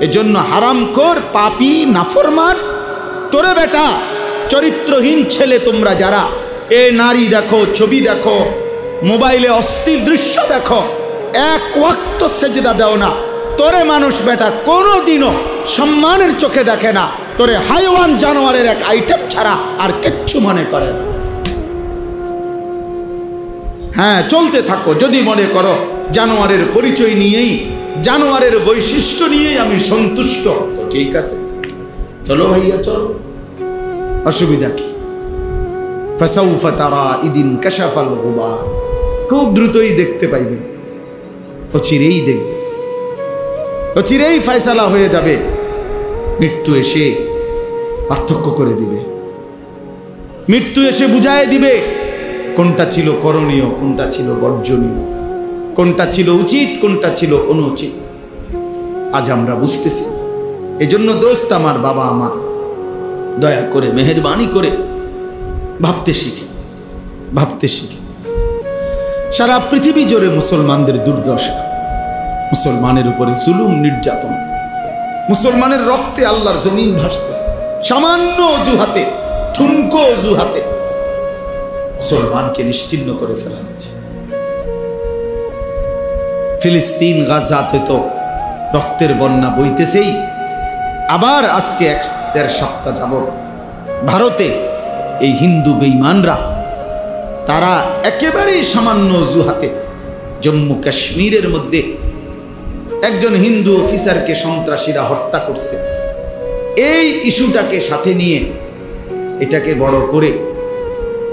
এজন্য হারামখোর, পাপী, নাফরমান, তোরে বেটা চরিত্রহীন ছেলে তোমরা যারা এ নারী দেখো, ছবি দেখো, মোবাইলে অশ্লীল দৃশ্য দেখো, এক ওয়াক্ত সেজদা দাও না, তোরে মানুষ বেটা কোনোদিনও সম্মানের চোখে দেখে না, তোরে হাইওয়ান জানোয়ারের এক আইটেম ছাড়া আর কিচ্ছু মনে করে না। হ্যাঁ, চলতে থাকো যদি মনে করো জানোয়ারের পরিচয় নিয়েই, জানোয়ারের বৈশিষ্ট্য নিয়েই আমি সন্তুষ্ট, তো ঠিক আছে, চলো ভাইয়া চলো, অসুবিধা কি? ফাসাউফা তারা ইদিন কাশাফাল গুবার, খুব দ্রুতই দেখতে পাইবেন, অচিরেই দেখবে, অচিরেই ফয়সালা হয়ে যাবে। মৃত্যু এসে পার্থক্য করে দিবে, মৃত্যু এসে বুঝায় দিবে কোনটা ছিল করণীয়, কোনটা ছিল বর্জনীয়, কোনটা ছিল উচিত, কোনটা ছিল অনুচিত। আজ আমরা বুঝতেছি। এজন্য দোস্ত আমার, বাবা আমার, দয়া করে মেহেরবানি করে ভাবতে শিখে, ভাবতে শিখে। সারা পৃথিবী জুড়ে মুসলমানদের দুর্দশা, মুসলমানের উপরে জুলুম, নির্যাতন, মুসলমানের রক্তে আল্লাহর জমিন ভাসতেছে। সামান্য অজুহাতে, ঠুনকো অজুহাতে মুসলমানকে নিশ্চিহ্ন করে ফেলা হচ্ছে। ফিলিস্তিন, গাজাতে তো রক্তের বন্যা বইতেছেই। আবার আজকে 1-1.5 সপ্তাহ যাবত ভারতে এই হিন্দু বেঈমানরা, তারা একেবারেই সামান্য অজুহাতে জম্মু কাশ্মীরের মধ্যে একজন হিন্দু অফিসারকে সন্ত্রাসীরা হত্যা করছে। এই ইস্যুটাকে সাথে নিয়ে এটাকে বড় করে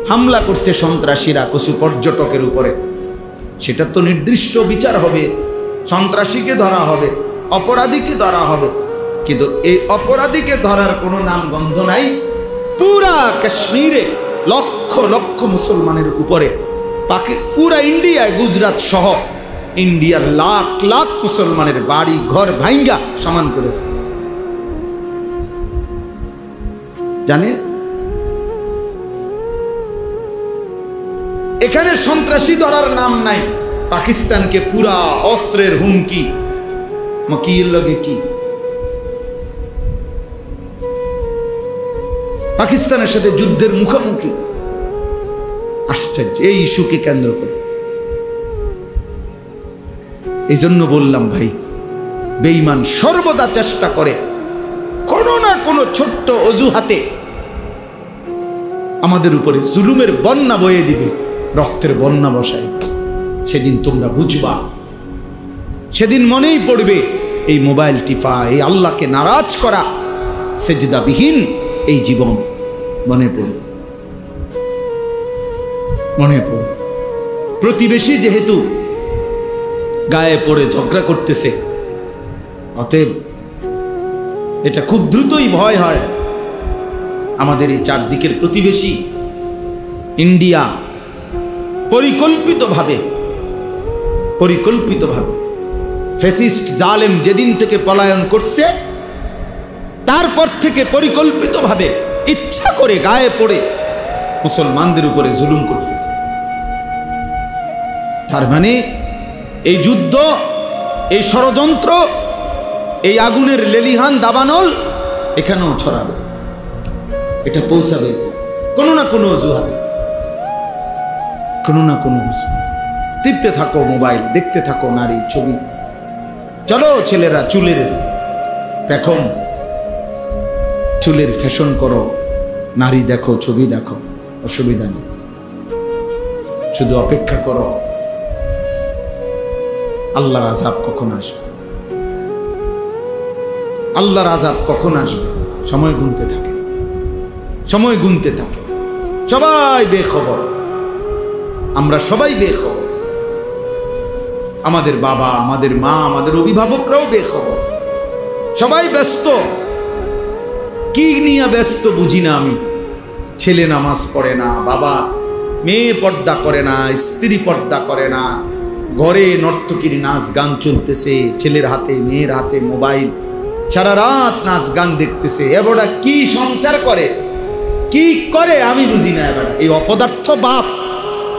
হামলা করছে সন্ত্রাসীরা কিছু পর্যটকের উপরে। সেটা তো নির্দিষ্ট বিচার হবে, সন্ত্রাসীকে ধরা হবে, অপরাধীকে ধরা হবে, কিন্তু এই অপরাধীকে ধরার কোনো নাম গন্ধ নাই। পুরা কাশ্মীরে লক্ষ লক্ষ মুসলমানের উপরে, পুরা ইন্ডিয়ায়, গুজরাট সহ ইন্ডিয়ার লাখ লাখ মুসলমানের বাড়ি ঘর ভাঙ্গা সমান করে ফেলছে। জানে, এখানে সন্ত্রাসী ধরার নাম নাই। পাকিস্তানকে পুরা অস্ত্রের হুমকি, মকির লগে কি পাকিস্তানের সাথে যুদ্ধের মুখোমুখি। আশ্চর্য এই ইস্যুকে কেন্দ্র করে। এই জন্য বললাম ভাই, বেঈমান সর্বদা চেষ্টা করে কোনো না কোনো ছোট্ট অজুহাতে আমাদের উপরে জুলুমের বন্যা বয়ে দিবে, রক্তের বন্যা বসায় দিবে। সেদিন তোমরা বুঝবা, সেদিন মনেই পড়বে এই মোবাইল টিপা, এই আল্লাহকে নারাজ করা, সেজদাবিহীন এই জীবন মনে পড়বে, মনে পড়বে। প্রতিবেশী যেহেতু গায়ে পড়ে ঝগড়া করতেছে, অতএব এটা খুব দ্রুতই ভয় হয় আমাদের এই চারদিকের প্রতিবেশী ইন্ডিয়া পরিকল্পিতভাবে ফ্যাসিস্ট জালেম যেদিন থেকে পলায়ন করছে, তারপর থেকে পরিকল্পিতভাবে ইচ্ছা করে গায়ে পড়ে মুসলমানদের উপরে জুলুম করতেছে। তার মানে এই যুদ্ধ, এই ষড়যন্ত্র, এই আগুনের লেলিহান দাবানল এখানেও ছড়াবে, এটা পৌঁছাবে কোনো না কোনো অজুহাতে, কোনো না কোনো টিপতে থাকো মোবাইল, দেখতে থাকো নারী ছবি। চলো ছেলেরা, চুলের পেখম, চুলের ফ্যাশন করো, নারী দেখো, ছবি দেখো, অসুবিধা নেই। শুধু অপেক্ষা করো আল্লাহর আযাব কখন আসবে, আল্লাহর আযাব কখন আসবে। সময় গুনতে থাকে, সময় গুনতে থাকে। সবাই বেখবর, আমরা সবাই বেখবর। আমাদের বাবা, আমাদের মা, আমাদের অভিভাবকরাও বেখবর। সবাই ব্যস্ত। কি নিয়ে ব্যস্ত বুঝি না আমি। ছেলে নামাজ পড়ে না, বাবা, মেয়ে পর্দা করে না, স্ত্রী পর্দা করে না, ঘরে নর্তকীর নাচ গান চলতেছে, ছেলের হাতে মেয়ের হাতে মোবাইল, সারা রাত নাচ গান দেখতেছে। এবারটা কি সংসার করে, কি করে আমি বুঝি না। এবার এই অপদার্থ বাপ,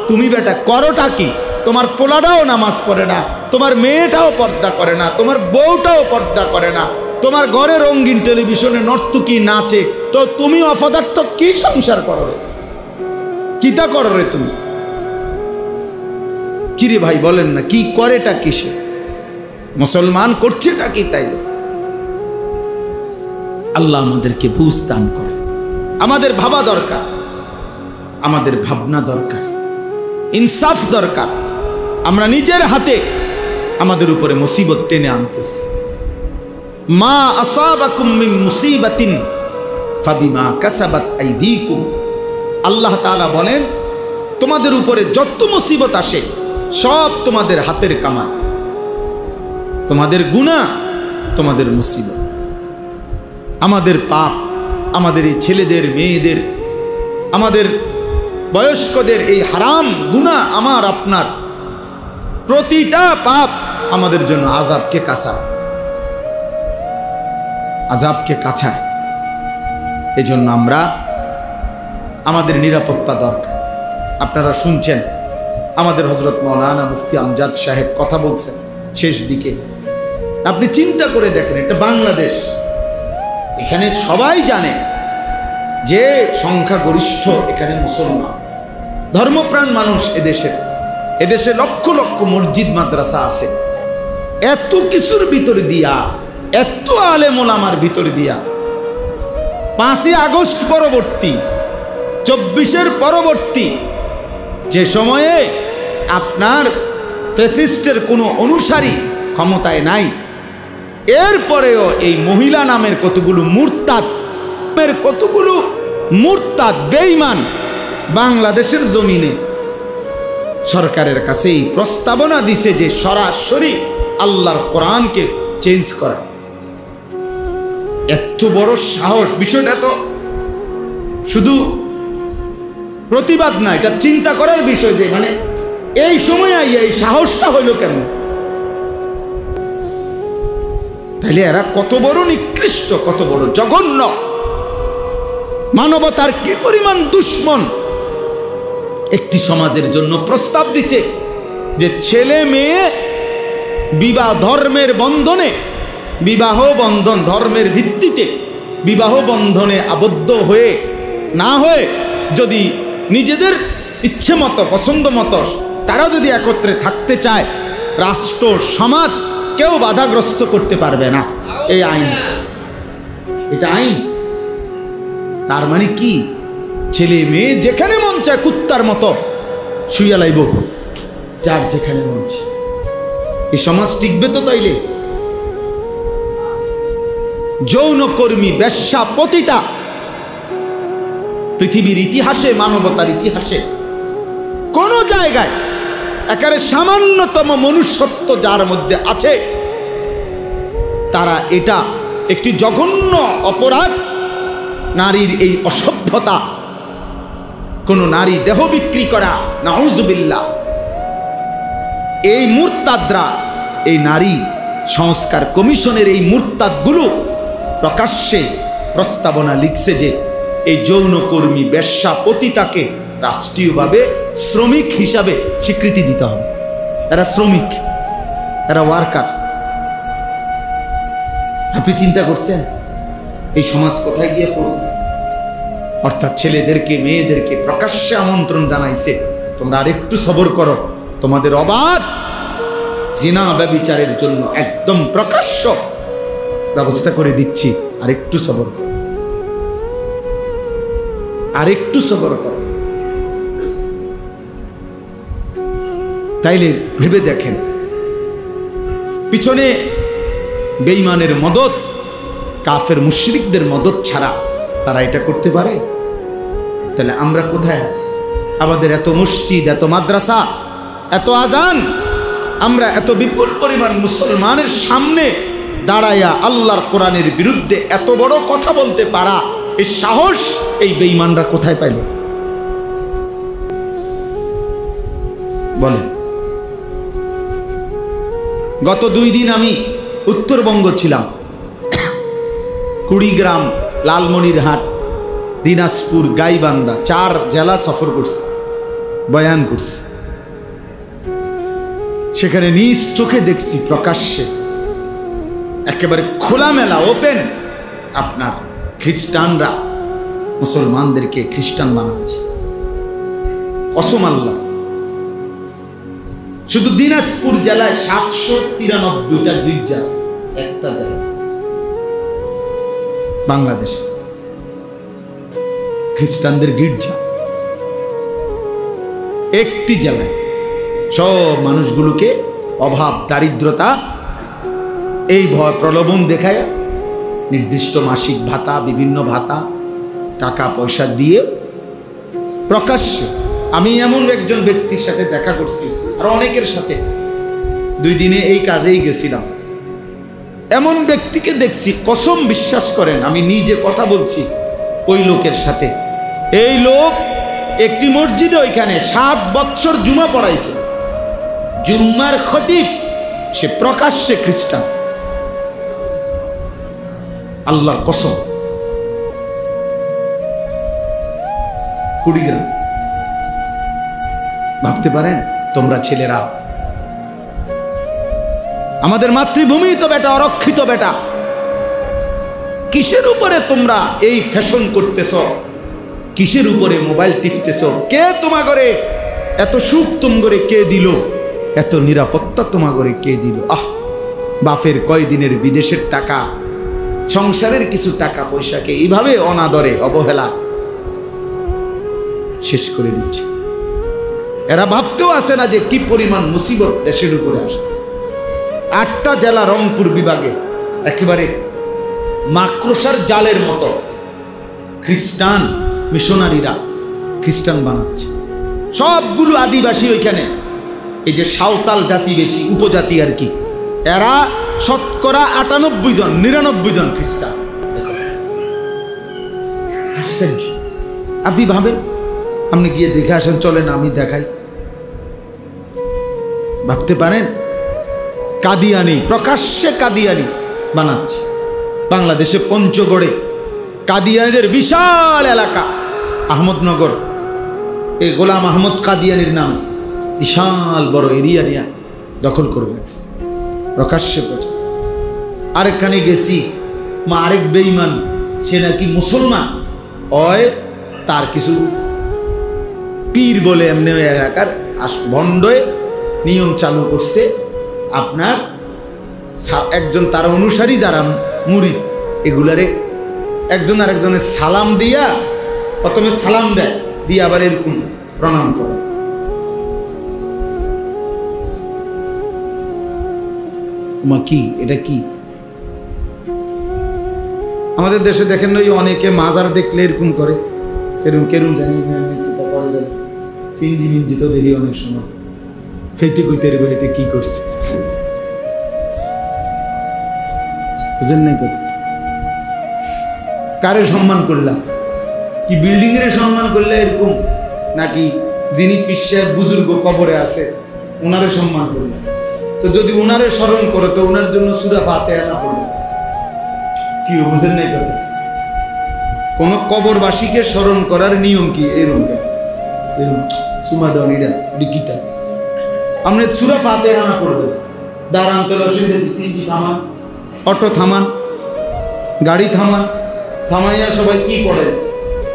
তুমি বেটা করোটা কি? তোমার পোলাটাও নামাজ পড়ে না, তোমার মেয়েটাও পর্দা করে না, তোমার বউটাও পর্দা করে না, তোমার ঘরে রঙিন টেলিভিশনে নর্তকী নাচে, তো তুমি অপদার্থ কি সংসার করো রে, কিতা করো রে তুমি? কিরে ভাই বলেন না, কি করেটা কিসে? মুসলমান করছেটা কি? তাইলে আল্লাহ আমাদেরকে বুঝ দান করে। আমাদের ভাবা দরকার, আমাদের ভাবনা দরকার, ইনসাফ দরকার। আমরা নিজের হাতে আমাদের উপরে মুসিবত টেনে আনতেছি। মা আসাবাকুম মিন মুসিবাতিন ফাবিমা কাসাবাত আইদিকুম। আল্লাহ তাআলা বলেন, তোমাদের উপরে যত মুসিবত আসে সব তোমাদের হাতের কামাই, তোমাদের গুনাহ, তোমাদের মুসিবত। আমাদের পাপ, আমাদের এই ছেলেদের, মেয়েদের, আমাদের বয়স্কদের এই হারাম গুনাহ, আমার আপনার প্রতিটা পাপ আমাদের জন্য আযাবকে কাছায়, আযাবকে কাছায়। এই জন্য আমরা আমাদের নিরাপত্তা দরকার। আপনারা শুনছেন আমাদের হযরত মাওলানা মুফতি আমজাদ সাহেব কথা বলছেন শেষ দিকে। আপনি চিন্তা করে দেখেন, এটা বাংলাদেশ, এখানে সবাই জানে যে সংখ্যাগরিষ্ঠ এখানে মুসলমান, ধর্মপ্রাণ মানুষ এদেশে লক্ষ লক্ষ মসজিদ মাদ্রাসা আছে। এত কিছুর ভিতর দিয়া, এত আলেম ওলামার ভিতর দিয়া 5ই আগস্ট পরবর্তী, 24-এর পরবর্তী যে সময়ে আপনার ফ্যাসিস্টের কোনো অনুসারী ক্ষমতায় নাই, এরপরেও এই মহিলা নামের কতগুলো মুরতাদ বেঈমান বাংলাদেশের জমিনে সরকারের কাছে এই প্রস্তাবনা দিছে যে সরাসরি আল্লাহর কোরআনকে চেঞ্জ করা। এত বড় সাহস! বিষয়টা তো শুধু প্রতিবাদ না, এটা চিন্তা করার বিষয় যে মানে এই সময় এই সাহসটা হইল কেন? তাহলে এরা কত বড় নিকৃষ্ট, কত বড় জঘন্য, মানবতার কি পরিমাণ দুশ্মন। একটি সমাজের জন্য প্রস্তাব দিছে যে ছেলে মেয়ে বিবাহ ধর্মের বন্ধনে, বিবাহ বন্ধন ধর্মের ভিত্তিতে বিবাহ বন্ধনে আবদ্ধ হয়ে না হয়ে যদি নিজেদের ইচ্ছে মতো, পছন্দ মতো তারা যদি একত্রে থাকতে চায়, রাষ্ট্র সমাজ কেউ বাধাগ্রস্ত করতে পারবে না। এই আইন, এটা আইন। তার মানে কি? ছেলে মেয়ে যেখানে মন চায় কুত্তার মতো শুইয়া লাইব, যার যেখানে মন চায়। এই সমাজ টিকবে তো? তাইলে যৌনকর্মী, বেশ্যা, পতিতা পৃথিবীর ইতিহাসে, মানবতার ইতিহাসে কোন জায়গায় একেবারে সামান্যতম মনুষ্যত্ব যার মধ্যে আছে, তারা এটা একটি জঘন্য অপরাধ, নারীর এই অসভ্যতা, কোন নারী দেহ বিক্রি করা, নাউজুবিল্লাহ। এই মুরতাদরা, এই নারী সংস্কার কমিশনের এই মুরতাদগুলো প্রকাশ্যে প্রস্তাবনা লিখছে যে এই যৌনকর্মী, বেশ্যা, পতিতাকে রাষ্ট্রীয়ভাবে শ্রমিক হিসাবে স্বীকৃতি দিতে হবে। এরা শ্রমিক, এরা ওয়ার্কার। আপনি চিন্তা করছেন এই সমাজ কোথায় গিয়ে পৌঁছে? অর্থাৎ ছেলেদেরকে, মেয়েদেরকে প্রকাশ্যে আমন্ত্রণ জানাইছে, তোমরা আরেকটু সবর করো, তোমাদের অবাধ জিনা ব্যভিচারের জন্য একদম প্রকাশ্য ব্যবস্থা করে দিচ্ছি, আরেকটু সবর করো, আরেকটু সবর করো। তাইলে ভেবে দেখেন, পিছনে বেঈমানের মদত, কাফের মুশরিকদের মদত ছাড়া তারা এটা করতে পারে? তাহলে আমরা কোথায় আছি? আমাদের এত মসজিদ, এত মাদ্রাসা, এত আজান, আমরা এত বিপুল পরিমাণ মুসলমানের সামনে দাঁড়াইয়া আল্লাহর কোরআনের বিরুদ্ধে এত বড় কথা বলতে পারা, এই সাহস এই বেঈমানরা কোথায় পাইল? বলেন। গত 2 দিন আমি উত্তরবঙ্গ ছিলাম, কুড়িগ্রাম, লালমনিরহাট, দিনাজপুর, গাইবান্ধা, 4 জেলা সফর করছি, বয়ান করছি। সেখানে নিজ চোখে দেখছি প্রকাশ্যে একেবারে খোলামেলা ওপেন আপনার খ্রিস্টানরা মুসলমানদেরকে খ্রিস্টান বানাচ্ছে। কসম আল্লাহ, শুধু দিনাজপুর জেলায় 793টা গির্জা আছে, একটা জেলা বাংলাদেশে খ্রিস্টানদের গির্জা একটি জেলায়। সব মানুষগুলোকে অভাব দারিদ্রতা এই ভয় প্রলোভন দেখায় নির্দিষ্ট মাসিক ভাতা, বিভিন্ন ভাতা, টাকা পয়সা দিয়ে প্রকাশ্যে। আমি এমন একজন ব্যক্তির সাথে দেখা করছি, আর অনেকের সাথে 2 দিনে এই কাজেই গেছিলাম। এমন ব্যক্তিকে দেখছি, কসম বিশ্বাস করেন, আমি নিজে কথা বলছি ওই লোকের সাথে। এই লোক একটি মসজিদে ওইখানে 7 বছর জুমা পড়াইছে, জুম্মার খতিব, সে প্রকাশ্যে খ্রিস্টান। আল্লাহর কসম। কুড়িগ্রাম, ভাবতে পারেন তোমরা ছেলেরা, আমাদের মাতৃভূমি তো বেটা, অরক্ষিত বেটা, কিসের উপরে তোমরা এই ফ্যাশন করতেছ? কিসের উপরে মোবাইল টিপতেছ? কে তোমা করে এত সুখ তুম করে কে দিল? এত নিরাপত্তা তোমা করে কে দিল? বাপের কয়দিনের বিদেশের টাকা, সংসারের কিছু টাকা পয়সাকে এইভাবে অনাদরে অবহেলা শেষ করে দিচ্ছে। এরা ভাবতেও আসে না যে কি পরিমাণ মুসিবত দেশের উপরে আসছে। 8টা জেলা রংপুর বিভাগে একেবারে মাকড়সার জালের মতো খ্রিস্টান মিশনারিরা খ্রিস্টান বানাচ্ছে। সবগুলো আদিবাসী ওইখানে, এই যে সাঁওতাল জাতি বেশি, উপজাতি আর কি, এরা শতকরা 98 জন 99 জন খ্রিস্টান। আশ্চর্য। আপনি ভাবেন, আপনি গিয়ে দেখে আসেন, চলেন আমি দেখাই। ভাবতে পারেন কাদিয়ানি, প্রকাশ্যে কাদিয়ানি বানাচ্ছে। বাংলাদেশে পঞ্চগড়ে কাদিয়ানিদের বিশাল এলাকা, আহমদনগর, এই গোলাম আহমদ কাদিয়ানির নাম, বিশাল বড় এরিয়া নিয়ে দখল করে গেছে, প্রকাশ্যে প্রচার। আরেকখানে গেছি, মা আরেক বেঈমান, সে নাকি মুসলমান হয়, তার কিছু পীর বলে এমনি এলাকার ভণ্ডে নিয়ম চালু করছে। আপনার একজন তার অনুসারী যারা মুরিদ, এগুলারে একজন আরেকজনের সালাম দিয়া, প্রথমে সালাম দেয়, দিয়ে আবার এরকম প্রণাম করে। মা কি এটা কি? আমাদের দেশে দেখেন না, অনেকে মাজার দেখলে এরকম করে, এরকম কেরম জানি সিঞ্জি মিঞ্জি তো দেখি অনেক সময়, হেঁটে কইতে রে হেঁটে কি করছে, বুঝেন নাই? কারে সম্মান করলাম? কি বিল্ডিং এর সম্মান করলে এরকম, নাকি যিনি পিসার বুজুর্গ কবরে আছে ওনারে সম্মান করলেন? তো যদি ওনারে স্মরণ করো তো ওনার জন্য সূরা ফাতিহা না পড়ো, কি বুঝেন নাই? কথা, কোন কবরবাসীকে স্মরণ করার নিয়ম কি? এরকম সুমা দাওনিটা ডিকিতা আপনি সূরা ফাতিহা না পড়বেন, দাঁড়ান তো সিঞ্জি থামান, অটো থামান, গাড়ি থামান, থামাইয়া সবাই কি পড়েন?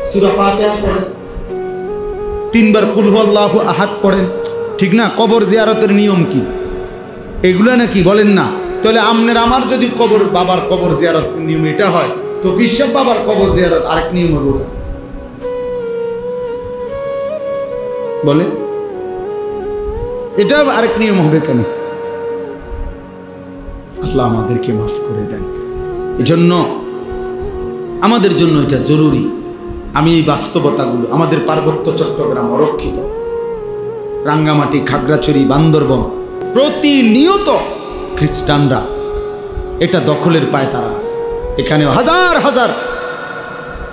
সূরা ফাতিহা পড়েন, 3 বার কুল হুয়াল্লাহু আহাদ পড়েন, ঠিক না? কবর জিয়ারতের নিয়ম কি? এগুলো নাকি বলেন না? তাহলে আমনের আমার যদি কবর, বাবার কবর জিয়ারত নিয়ম এটা হয়, তো পিসাব বাবার কবর জিয়ারত আরেক নিয়ম হবে ওটা, বলে এটা আরেক নিয়ম হবে কেন? আল্লাহ আমাদেরকে মাফ করে দেন। এজন্য আমাদের জন্য এটা জরুরি। আমি এই বাস্তবতাগুলো, আমাদের পার্বত্য চট্টগ্রাম অরক্ষিত, রাঙ্গামাটি, খাগড়াছড়ি, বান্দরবন, প্রতিনিয়ত খ্রিস্টানরা এটা দখলের পায় তারা আছে। এখানে হাজার হাজার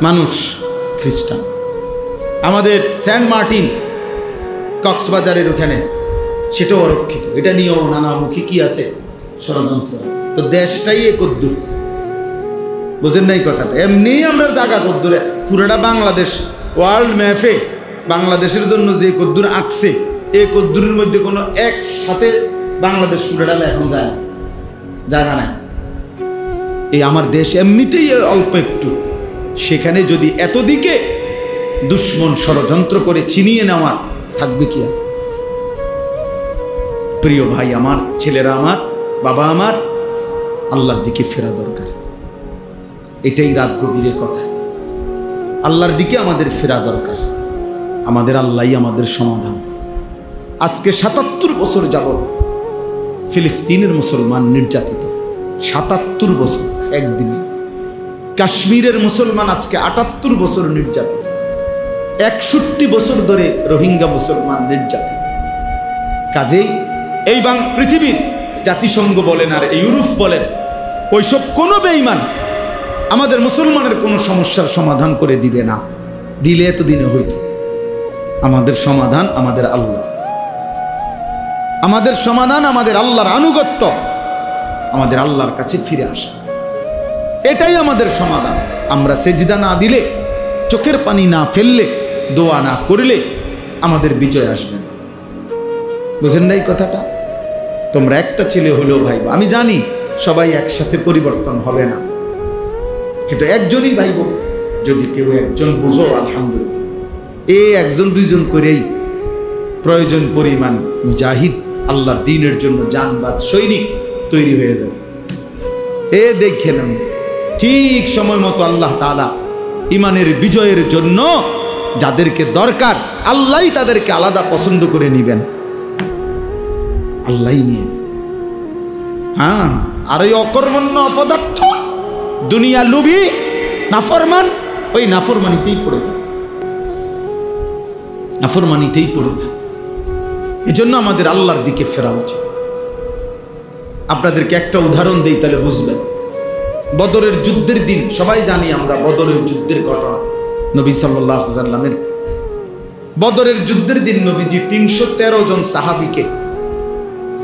মানুষ খ্রিস্টান। আমাদের সেন্ট মার্টিন কক্সবাজারের ওখানে, সেটাও অরক্ষিত। এটা নিয়েও নানামুখী কি আছে, ষড়যন্ত্র। তো দেশটাই এ কদ্দুর, বুঝেন নাই কথাটা? এমনি আমরা জায়গা কদ্দুরে, পুরোটা বাংলাদেশ ওয়ার্ল্ড ম্যাপে বাংলাদেশের জন্য যে কদ্দুর আঁকছে, এই কদ্দুরের মধ্যে কোনো একসাথে বাংলাদেশ পুরোটা এখন যায় না, জায়গা নাই। এই আমার দেশ এমনিতেই অল্প একটু, সেখানে যদি এতদিকে দুশ্মন ষড়যন্ত্র করে ছিনিয়ে নেওয়ার, থাকবে কি আর? প্রিয় ভাই আমার, ছেলেরা আমার, বাবা আমার, আল্লাহর দিকে ফেরা দরকার। এটাই রাত গভীরের কথা। আল্লাহর দিকে আমাদের ফেরা দরকার। আমাদের আল্লাহই আমাদের সমাধান। আজকে ৭৭ বছর যাবৎ ফিলিস্তিনের মুসলমান নির্যাতিত। ৭৭ বছর একদিনে। কাশ্মীরের মুসলমান আজকে ৭৮ বছর নির্যাতিত। ৬১ বছর ধরে রোহিঙ্গা মুসলমান নির্যাতিত। কাজেই এই পৃথিবীর জাতিসংঘ বলেন আর ইউরোপ বলেন, ওইসব কোনো বেঈমান আমাদের মুসলমানের কোনো সমস্যার সমাধান করে দিবে না। দিলে এতদিনে হইত। আমাদের সমাধান আমাদের আল্লাহ। আমাদের সমাধান আমাদের আল্লাহর আনুগত্য, আমাদের আল্লাহর কাছে ফিরে আসা, এটাই আমাদের সমাধান। আমরা সেজদা না দিলে, চোখের পানি না ফেললে, দোয়া না করলে আমাদের বিজয় আসবে না। বুঝেন নাই কথাটা? তোমরা একটা ছেলে হলেও ভাই, আমি জানি সবাই একসাথে পরিবর্তন হবে না, কিন্তু একজনই ভাইব। যদি কেউ একজন বুঝো, আলহামদুলিল্লাহ। একজন দুইজন করেই প্রয়োজন পরিমাণ মুজাহিদ, আল্লাহর দ্বীনের জন্য জানবাদ সৈনিক তৈরি হয়ে যাবে। দেখেন ঠিক সময় মতো আল্লাহ তাআলা ইমানের বিজয়ের জন্য যাদেরকে দরকার, আল্লাহই তাদেরকে আলাদা পছন্দ করে নিবেন। আল্লাহই নিয়ে। হ্যাঁ, আর ওই অকর্মণ্য অপদার্থ দুনিয়া লুভি নাফরমান, ওই নাফরমানিতেই পড়ে থাকে, নাফরমানিতেই পড়ে থাকে। এজন্য আমাদের আল্লাহর দিকে ফেরা উচিত। আপনাদেরকে একটা উদাহরণ দেই, তাহলে বুঝবেন। বদরের যুদ্ধের দিন, সবাই জানি আমরা বদরের যুদ্ধের ঘটনা। নবী সাল্লাল্লাহু আলাইহি ওয়াসাল্লামের বদরের যুদ্ধের দিন নবীজি ৩১৩ জন সাহাবীকে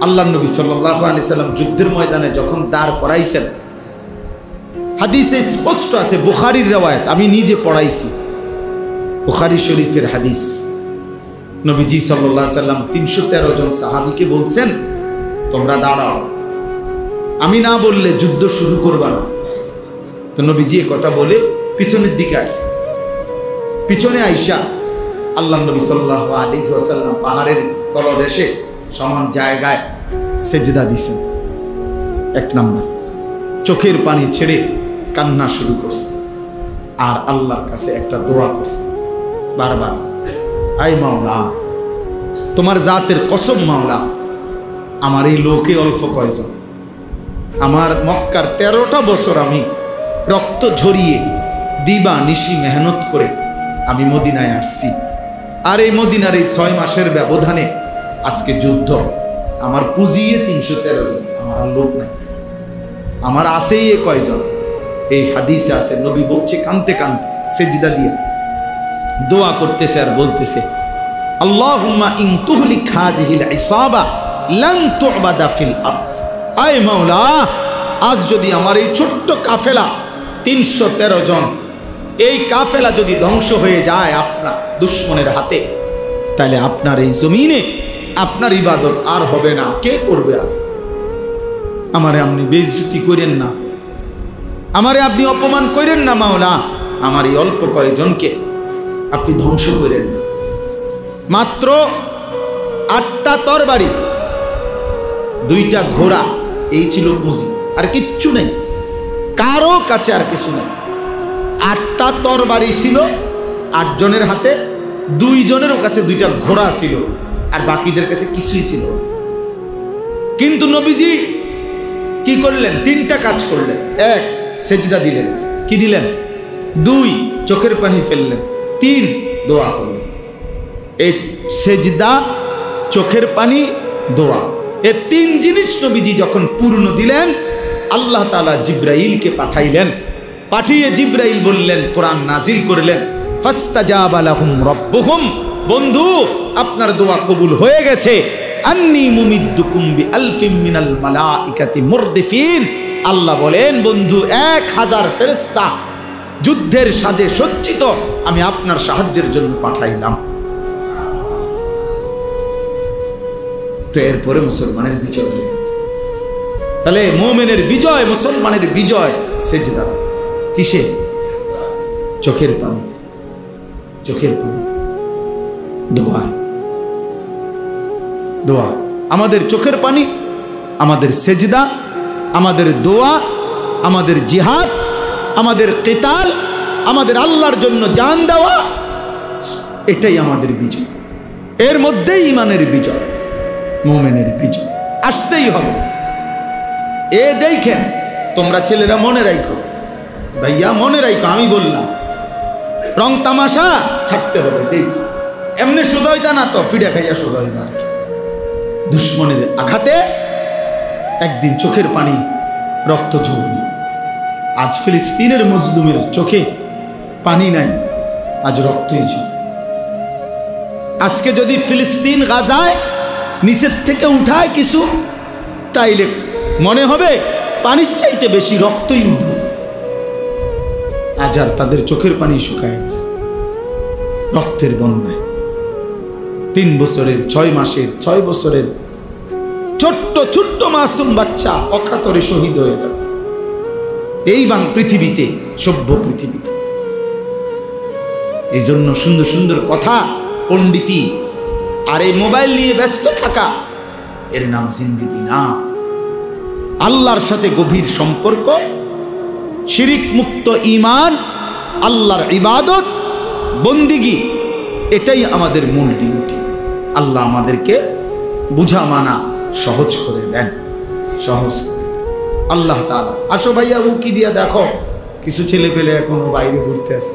আল্লাহ নবী সাল্লাল্লাহু আলাইহি ওয়াসাল্লাম যুদ্ধের ময়দানে যখন দাঁড় করাইছেন, হাদিসে স্পষ্ট আছে, বুখারীর রওয়ায়াত, আমি নিজে পড়াইছি, বুখারী শরীফের হাদিস। নবীজি সাল্লাল্লাহু আলাইহি ওয়াসাল্লাম ৩১৩ জন সাহাবীকে বলছেন, তোমরা দাঁড়াও, আমি না বললে যুদ্ধ শুরু করবা না। তো নবীজি এই কথা বলে পিছনের দিকে আসছে। পিছনে আইসা আল্লাহ নবী সাল্লাল্লাহু আলাইহি ওয়াসাল্লাম পাহাড়ের তলদেশে সমান জায়গায় সেজদা দিয়েছেন। ১ নাম্বার, চোখের পানি ছেড়ে কান্না শুরু করছে, আর আল্লাহর কাছে একটা দোয়া করছে বারবার, আয় মাওলা, তোমার জাতের কসম মাওলা, আমার এই লোকে অল্প কয়জন, আমার মক্কার ১৩টা বছর আমি রক্ত ঝরিয়ে দিবা নিশি মেহনত করে আমি মদিনায় আসছি, আর এই মদিনার এই ৬ মাসের ব্যবধানে আজকে যুদ্ধ, আমার পুঁজিয়ে ৩১৩ জন, আমার লোক নাই, আমার আছেই এ কয়জন। এই হাদিসে আছে, নবী বলছে কানতে কানতে, সেজদা দিয়া দোয়া করতেছে আর বলতেছে, আল্লাহুম্মা ইন তুহলিক হাযিহিল ইসাবা লান তু'বাদা ফিল আরদ। আয় মাওলা, আজ যদি আমার এই ছোট্ট কাফেলা ৩১৩ জন, এই কাফেলা যদি ধ্বংস হয়ে যায় আপনার দুশমনের হাতে, তাহলে আপনার এই জমিনে আপনার ইবাদত আর হবে না। কে করবে? আর আমারে আপনি বেইজ্জতি করেন না, আমারে আপনি অপমান করেন না মাওলা, আমার এই অল্প কয়েকজনকে আপনি ধ্বংস করেন না। মাত্র ৮টা তরবারি, 2টা ঘোড়া, এই ছিল পুঁজি, আর কিচ্ছু নেই, কারো কাছে আর কিছু নেই। 8টা তরবারি ছিল 8 জনের হাতে, 2 জনের কাছে 2টা ঘোড়া ছিল, আর বাকিদের কাছে কিছুই ছিল। কিন্তু নবীজি কি করলেন? 3টা কাজ করলেন। 1, সেজদা দিলেন। কি দিলেন? 2, চোখের পানি ফেললেন। 3, দোয়া করলেন। এই সেজদা, চোখের পানি, দোয়া, এই 3 জিনিস নবীজি যখন পূর্ণ দিলেন, আল্লাহ তাআলা জিবরাইলকে পাঠাইলেন। পাঠিয়ে জিবরাইল বললেন, কোরআন নাজিল করলেন, ফাস্তাজাবা লাহুম রাব্বুহুম, বন্ধু আপনার দোয়া কবুল হয়ে গেছে। আন্নী মুমিদ্দুকুম বিআলফিম মিনাল মালাইকাতি মুরদিফিন। আল্লাহ বলেন, বন্ধু 1000 ফেরেশতা যুদ্ধের সাজে সজ্জিত আমি আপনার সাহায্যের জন্য পাঠাইলাম। তো এরপরে মুসলমানের বিজয় হয়ে গেছে। তাহলে মুমিনের বিজয়, মুসলমানের বিজয় সেজদা। কিসে? চোখের পানি, চোখের পানি, দোয়া, দোয়া। আমাদের চোখের পানি, আমাদের সেজদা, আমাদের দোয়া, আমাদের জিহাদ, আমাদের কিতাল, আমাদের আল্লাহর জন্য জান দেওয়া, এটাই আমাদের বিজয়। এর মধ্যেই ইমানের বিজয়, মুমিনের বিজয় আসতেই হবে। এ দেখেন, তোমরা ছেলেরা মনে রাখো, ভাইয়া মনে রাখো, আমি বললাম রং তামাশা ছাড়তে হবে। দেখি এমনি সোজা হইতা না তো ফিডা খাইয়া সোজা হইবা। দুশ্মনের আঘাতে একদিন চোখের পানি, রক্ত ঝরবে। আজ ফিলিস্তিনের মজলুমের চোখে পানি নাই, আজ রক্তই ঝরে। আজকে যদি ফিলিস্তিন গাজায় নিচের থেকে উঠায় কিছু, তাইলে মনে হবে পানির চাইতে বেশি রক্তই উঠবে। আজ আর তাদের চোখের পানি শুকায় গেছে রক্তের বন্যায়। 3 বছরের 6 মাসের 6 বছরের ছোট্ট ছোট্ট মাসুম বাচ্চা অকাতরে শহীদ হয়ে যায় এই পৃথিবীতে, সভ্য পৃথিবীতে। এই জন্য সুন্দর সুন্দর কথা, পণ্ডিতি আর এই মোবাইল নিয়ে ব্যস্ত থাকা, এর নাম জিন্দেগি না। আল্লাহর সাথে গভীর সম্পর্ক, শিরিক মুক্ত ঈমান, আল্লাহর ইবাদত, বন্দিগি, এটাই আমাদের মূল ডিউটি। আল্লাহ আমাদেরকে বুঝা মানা সহজ করে দেন, সহজ করে দেন আল্লাহ তাআলা। আসো ভাইয়া উকি দিয়া দেখো, কিছু ছেলে পেলে এখনো বাইরে ঘুরতে আছে,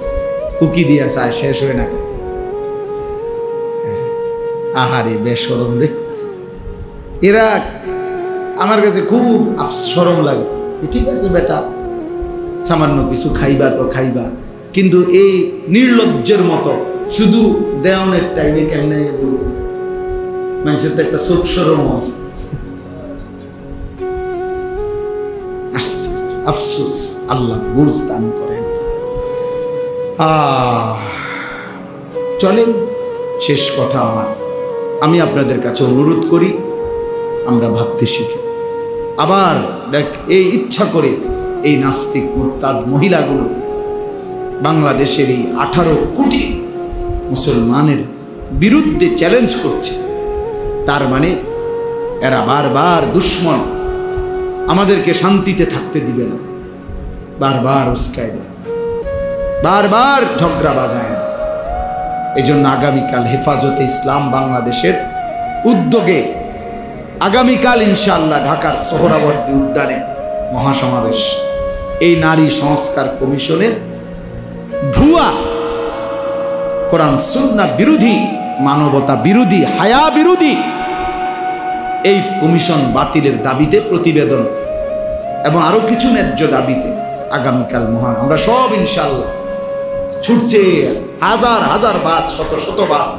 উকি দিয়া চায় শেষ হয় না। আহারে বেশরম রে, এরা আমার কাছে খুব শরম লাগে। ঠিক আছে বেটা, সামান্য কিছু খাইবা তো খাইবা, কিন্তু এই নির্লজ্জের মতো শুধু দেওয়ানের টাইমে কেমনে মানুষের তো একটা চোখ শরম আছে। আফসোস, আল্লাহ বুঝ দান করেন। চলেন, শেষ কথা আমার, আমি আপনাদের কাছে অনুরোধ করি, আমরা ভাবতে শিখি। আবার দেখ, এই ইচ্ছা করে এই নাস্তিক মুরতাদ মহিলাগুলো বাংলাদেশের এই 18 কোটি মুসলমানের বিরুদ্ধে চ্যালেঞ্জ করছে। তার মানে এরা বারবার দুশ্মন, আমাদেরকে শান্তিতে থাকতে দিবে না, বারবার উস্কায় দেয়, বারবার ঝগড়া বাজায়। এই জন্য আগামীকাল হেফাজতে ইসলাম বাংলাদেশের উদ্যোগে আগামীকাল ইনশাআল্লাহ ঢাকার সোহরাওয়ার্দী উদ্যানে মহাসমাবেশ। এই নারী সংস্কার কমিশনের ভুয়া, কোরআন সুন্নাহ বিরোধী, মানবতা বিরোধী, হায়া বিরোধী এই কমিশন বাতিলের দাবিতে প্রতিবেদন এবং আরো কিছু ন্যায্য দাবিতে আগামীকাল মহান আমরা সব ইনশাআল্লাহ ছুটছে। হাজার হাজার বাস, শত শত বাস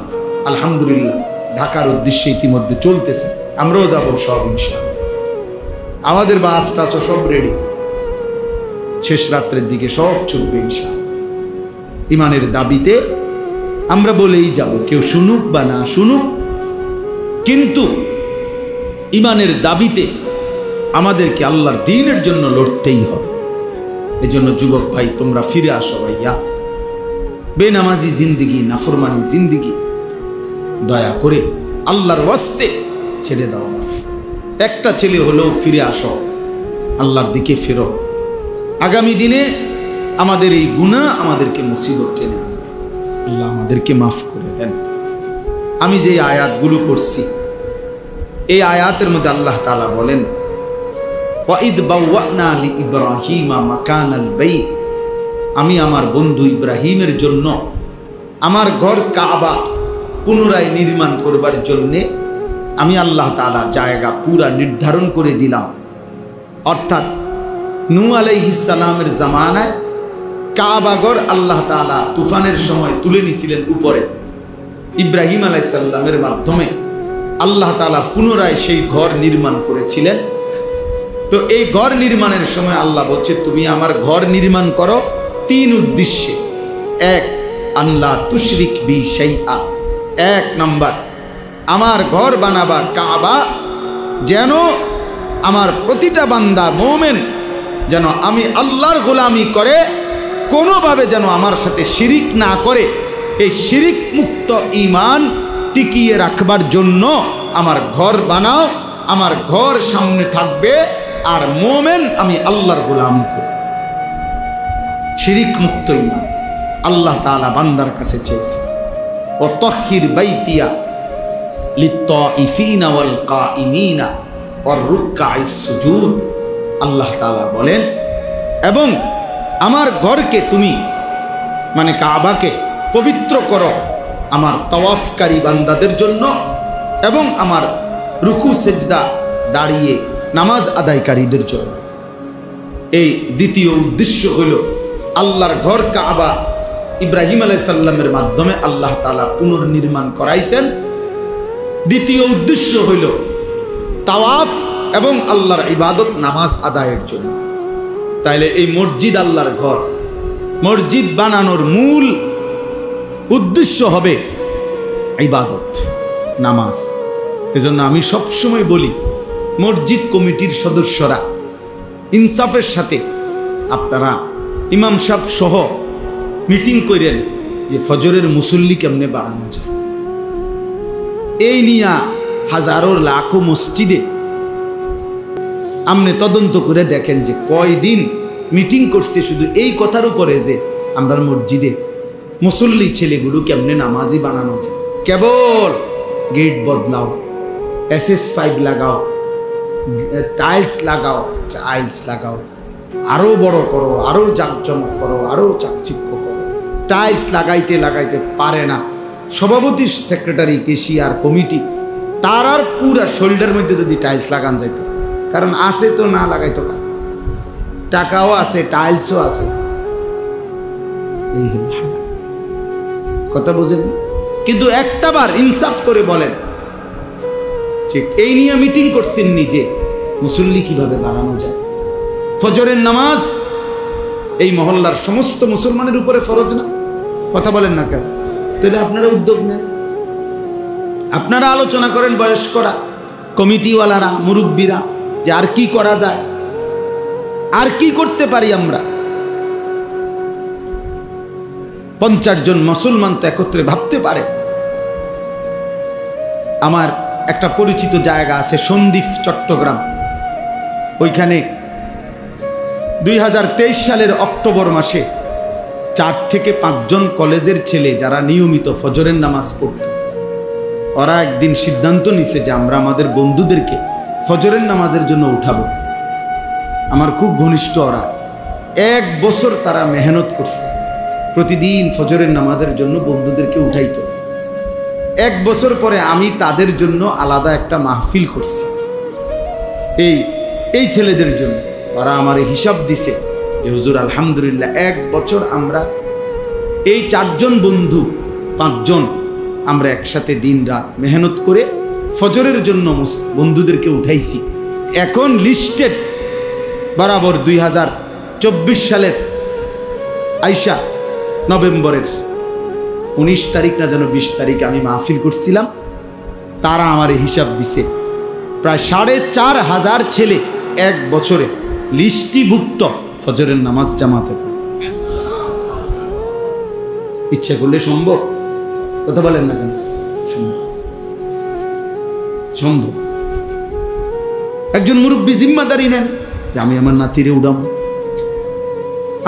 আলহামদুলিল্লাহ ঢাকার উদ্দেশ্যে ইতিমধ্যে চলতেছে। আমরাও যাব সব ইনশাআল্লাহ। আমাদের বাস টাসও সব রেডি, শেষ রাত্রের দিকে সব ছুটবে ইনশাআল্লাহ। ইমানের দাবিতে আমরা বলেই যাব, কেউ শুনুক বা না শুনুক, কিন্তু ইমানের দাবিতে আমাদেরকে আল্লাহর দ্বীনের জন্য লড়তেই হবে। এই জন্য যুবক ভাই, তোমরা ফিরে আসো ভাইয়া। বেনামাজি জিন্দিগি, নাফরমানি জিন্দিগি দয়া করে আল্লাহর ওয়াস্তে ছেড়ে দাও। একটা ছেলে হলেও ফিরে আসো, আল্লাহর দিকে ফেরো। আগামী দিনে আমাদের এই গুনাহ আমাদেরকে মুসিবত টেনে আনবে। আল্লাহ আমাদেরকে মাফ করে দেন। আমি যে আয়াতগুলো পড়ছি, এই আয়াতের মধ্যে আল্লাহ তাআলা বলেন, ওয়াইদ বাওয়ানা লিইব্রাহিমা মাকানাল বাইত, আমি আমার বন্ধু ইব্রাহিমের জন্য আমার ঘর কাবা পুনরায় নির্মাণ করবার জন্যে আমি আল্লাহ তাআলা জায়গা পুরা নির্ধারণ করে দিলাম। অর্থাৎ নূহ আলাইহিস সালামের জামানায় কাবাঘর আল্লাহ তাআলা তুফানের সময় তুলে নিয়েছিলেন উপরে। ইব্রাহিম আলাইহিস সালামের মাধ্যমে আল্লাহ তাআলা পুনরায় সেই ঘর নির্মাণ করেছিলেন। তো এই ঘর নির্মাণের সময় আল্লাহ বলছে, তুমি আমার ঘর নির্মাণ করো 3 উদ্দেশ্যে। 1, আল্লাহ তুশরিক বি শাইআ। 1 নাম্বার, আমার ঘর বানাবা কাবা যেন আমার প্রতিটা বান্দা মুমিন যেন আমি আল্লাহর গোলামি করে কোনোভাবে যেন আমার সাথে শিরিক না করে, এই শিরিক মুক্ত ঈমান টিকিয়ে রাখবার জন্য আমার ঘর বানাও, আমার ঘর সামনে থাকবে আর মুমিন আমি আল্লাহর গোলামি করব। শিরিক মুক্ত ঈমান আল্লাহ তাআলা বান্দার কাছে চেয়েছে। ও তাহির বাইতিয়া লিত্তাইফিনা ওয়াল কাইমিনা ওয়ার রুকআইস সুজুদ, আল্লাহ তাআলা বলেন এবং আমার ঘরকে তুমি মানে কাবাকে পবিত্র করো আমার তাওয়াফকারী বান্দাদের জন্য এবং আমার রুকু সেজদা দাঁড়িয়ে নামাজ আদায়কারীদের জন্য। এই দ্বিতীয় উদ্দেশ্য হল আল্লাহর ঘর কাবা ইব্রাহিম আলাইহিস সালামের মাধ্যমে আল্লাহ তাআলা পুনর্নির্মাণ করাইছেন। দ্বিতীয় উদ্দেশ্য হইল তাওয়াফ এবং আল্লাহর ইবাদত নামাজ আদায়ের জন্য। তাইলে এই মসজিদ আল্লাহর ঘর, মসজিদ বানানোর মূল উদ্দেশ্য হবে ইবাদত নামাজ। এজন্য আমি সবসময় বলি মসজিদ কমিটির সদস্যরা ইনসাফের সাথে আপনারা ইমাম সাহেব সহ মিটিং করেন যে ফজরের মুসল্লি কেমনে বাড়ানো যায়। এই নিয়ে হাজারো লাখো মসজিদে আপনি তদন্ত করে দেখেন যে কয়দিন মিটিং করছে শুধু এই কথার উপরে যে আমরা মসজিদে মুসল্লি ছেলেগুলো কেমনে নামাজি বানানো যায়। কেবল গেট বদলাও, SS5 লাগাও, টাইলস লাগাও, আরো বড় করো, আরো জাঁকজমক করো, আরো চাকচিক্য করো। টাইলস লাগাইতে পারে না সভাপতি, সেক্রেটারি, কেশিয়ার, কমিটি, তার আর পুরা শোল্ডার মধ্যে যদি টাইলস লাগান যাইতো, কারণ আছে তো না লাগাইতো না, টাকাও আছে, টাইলসও আছে। এই কথা বুঝেন? কিন্তু একটা বার ইনসাফ করে বলেন ঠিক এই নিয়ে মিটিং করছেন নিজে মুসল্লি কিভাবে বানানো যায়। ফজরের নামাজ এই মহল্লার সমস্ত মুসলমানের উপরে ফরজ না? কথা বলেন না কেন? তাহলে আপনারা উদ্যোগ নেন, আপনারা আলোচনা করেন বয়স্করা, কমিটিওয়ালারা, মুরব্বীরা, যে আর কি করা যায়, আর কি করতে পারি আমরা। 50 জন মুসলমান তো একত্রে ভাবতে পারে। আমার একটা পরিচিত জায়গা আছে সন্দ্বীপ, চট্টগ্রাম। ওইখানে 2023 সালের অক্টোবর মাসে 4 থেকে 5 জন কলেজের ছেলে যারা নিয়মিত ফজরের নামাজ পড়ত, ওরা একদিন সিদ্ধান্ত নিছে যে আমরা আমাদের বন্ধুদেরকে ফজরের নামাজের জন্য উঠাবো। আমার খুব ঘনিষ্ঠ ওরা, 1 বছর তারা মেহনত করছে, প্রতিদিন ফজরের নামাজের জন্য বন্ধুদেরকে উঠাইতো। 1 বছর পরে আমি তাদের জন্য আলাদা একটা মাহফিল করছি এই ছেলেদের জন্য। ওরা আমার হিসাব দিছে যে হুজুর আলহামদুলিল্লাহ 1 বছর আমরা এই 4 জন বন্ধু 5 জন আমরা একসাথে দিন রাত মেহনত করে ফজরের জন্য বন্ধুদেরকে উঠাইছি। এখন লিস্টেড বরাবর 2024 সালের আইসা নভেম্বরের 19 তারিখ না যেন 20 তারিখে আমি মাহফিল করছিলাম। তারা আমার হিসাব দিছে প্রায় 4500 ছেলে 1 বছরে লিস্টিভুক্ত ফজরের নামাজ জামাতে পড়ে। ইচ্ছা করলে সম্ভব? কথা বলেন না কেন? সম্ভব। একজন মুরব্বী জিম্মাদারি নেন যে আমি আমার নাতিরে উঠাবো।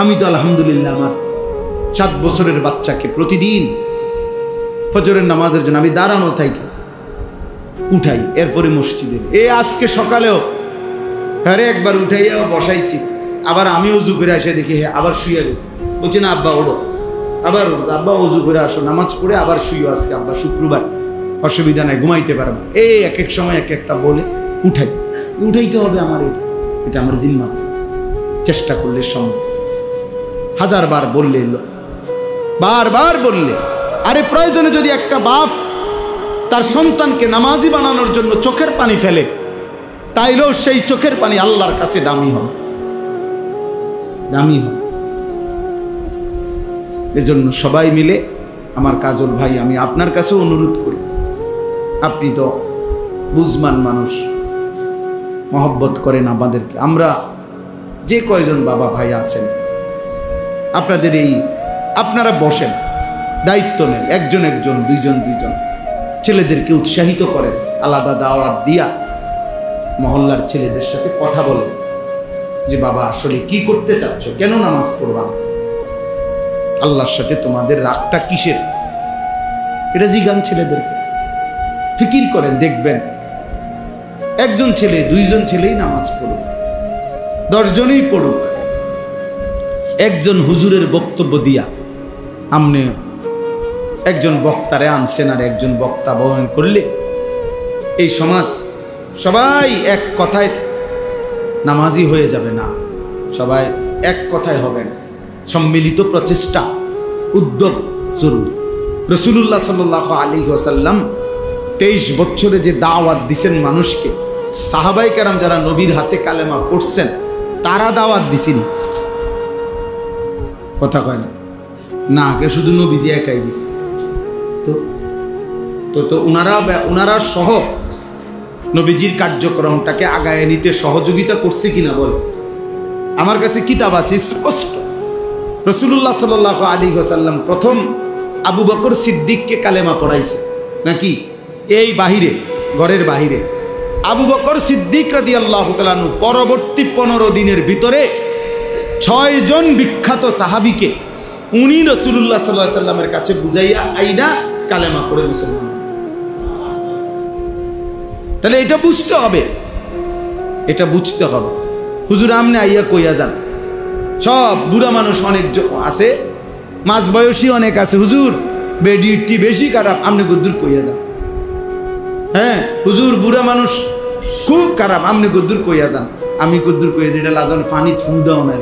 আমি তো আলহামদুলিল্লাহ আমার 7 বছরের বাচ্চাকে প্রতিদিন ফজরের নামাজের জন্য আমি দাঁড়ানো থাকি উঠাই, এরপরে মসজিদে। আজকে সকালেও হ্যাঁ একবার উঠাইয়া বসাইছি, আবার আমি উজু করে এসে দেখি আবার শুয়ে গেছি। বলছি না আব্বা ওড়ো, আবার ওড়ো, আব্বা উজু করে আসো, নামাজ পড়ে আবার শুইও, আজকে আব্বা শুক্রবার অসুবিধা নাই, ঘুমাইতে পারবা। এক এক সময় এক একটা বলে উঠাইতে হবে আমার, এটা আমার জিম্মা। চেষ্টা করলে সম্ভব। 1000 বার বললে, বারবার বললে, আরে প্রয়োজনে যদি একটা বাপ তার সন্তানকে নামাজি বানানোর জন্য চোখের পানি ফেলে, তাইলেও সেই চোখের পানি আল্লাহর কাছে দামি হবে। এজন্য সবাই মিলে, আমার কাজল ভাই, আমি আপনার কাছেও অনুরোধ করি, আপনি তো বুঝমান মানুষ, মহব্বত করেন আমাদেরকে। আমরা যে কয়জন বাবা ভাই আছেন আপনাদের আপনারা বসেন, দায়িত্ব নেন, একজন একজন, দুইজন দুইজন, ছেলেদেরকে উৎসাহিত করেন, আলাদা দাওয়াত দিয়া মহল্লার ছেলেদের সাথে কথা বলেন যে বাবা আসলে কি করতে চাচ্ছ, কেন নামাজ পড়বা না, আল্লাহর সাথে তোমাদের রাগটা কিসের, এটা জিগান ছেলেদেরকে, ফিকির করেন। দেখবেন একজন ছেলে দুইজন ছেলেই নামাজ পড়ুক, 10 জনেই পড়ুক, একজন হুজুরের বক্তব্য দিয়া আমনে একজন বক্তারে আনছেন আর একজন বক্তা বহন করলে এই সমাজ সবাই এক কথায় নামাজি হয়ে যাবে না, সবাই এক কথায় হবে না। সম্মিলিত প্রচেষ্টা, উদ্যোগ জরুরি। রাসূলুল্লাহ সাল্লাল্লাহু আলাইহি ওয়াসাল্লাম 23 বছরে যে দাওয়াত দিছেন মানুষকে, সাহাবায়ে কেরাম যারা নবীর হাতে কালেমা পড়ছেন তারা দাওয়াত দিছেন, কথা কয় না কে শুধু নবীজি একাই দিছে। তো উনারা সহ নবীজির কার্যক্রমটাকে আগায় নিতে সহযোগিতা করছে কিনা বল। আমার কাছে কিতাব আছে স্পষ্ট, রাসূলুল্লাহ সাল্লাল্লাহু আলাইহি ওয়াসাল্লাম প্রথম আবু বকর সিদ্দিককে কালেমা পড়াইছে নাকি এই বাহিরে, ঘরের বাহিরে। আবু বকর সিদ্দিক রাদিয়াল্লাহু তাআলা আনহু পরবর্তী 15 দিনের ভিতরে 6 জন বিখ্যাত সাহাবীকে উনি রাসূলুল্লাহ সাল্লাল্লাহু আলাইহি ওয়াসাল্লামের কাছে বুঝাইয়া আইনা কালেমা পড়ে মুসলমান। তাহলে এটা বুঝতে হবে, এটা বুঝতে হবে। হুজুর আমনে আইয়া কইয়া যান, সব বুড়া মানুষ অনেক আছে, মাঝ বয়সী অনেক আছে, হুজুর বেডিটি বেশি খারাপ, আমনে গদ্দুর কইয়া যান। হ্যাঁ হুজুর বুড়া মানুষ খুব খারাপ, আমনে গদ্দুর কইয়া যান। আমি গদ্দুর কইয়া যেটা লাজন পানি থু দাও না,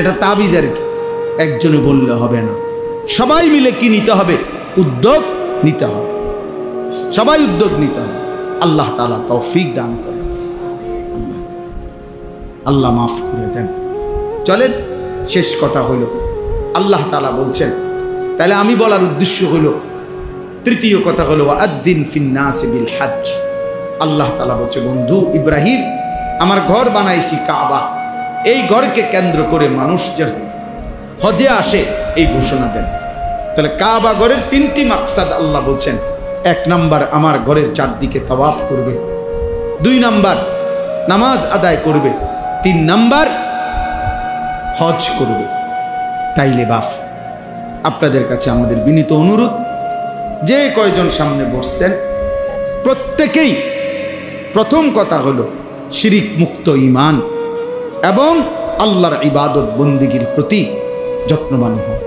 এটা তাবিজ আর কি, একজনে বললে হবে না, সবাই মিলে কি নিতে হবে, উদ্যোগ নিতে হবে, সবাই উদ্যোগ নিতে হবে। আল্লাহ তাআলা তৌফিক দান করেন, আল্লাহ মাফ করে দেন। চলেন শেষ কথা হইল, আল্লাহ তাআলা বলছেন, তাহলে আমি বলার উদ্দেশ্য হইল, তৃতীয় কথা হলো আদ্দিন ফিন্নাস বিল হজ। আল্লাহ তাআলা বলছে, বন্ধু ইব্রাহিম আমার ঘর বানাইছি কাবা, এই ঘরকে কেন্দ্র করে মানুষ যেন হজে আসে এই ঘোষণা দেন। তাহলে কাবা ঘরের 3টি মাকসাদ আল্লাহ বলছেন। 1 নাম্বার আমার ঘরের চারদিকে তাওয়াফ করবে, 2 নাম্বার নামাজ আদায় করবে, 3 নাম্বার হজ করবে। তাইলে বাপ আপনাদের কাছে আমাদের বিনীত অনুরোধ, যে কয়জন সামনে বসছেন প্রত্যেকেই প্রথম কথা হলো শিরিক মুক্ত ঈমান এবং আল্লাহর ইবাদত বন্দেগীর প্রতি যত্নবান হন।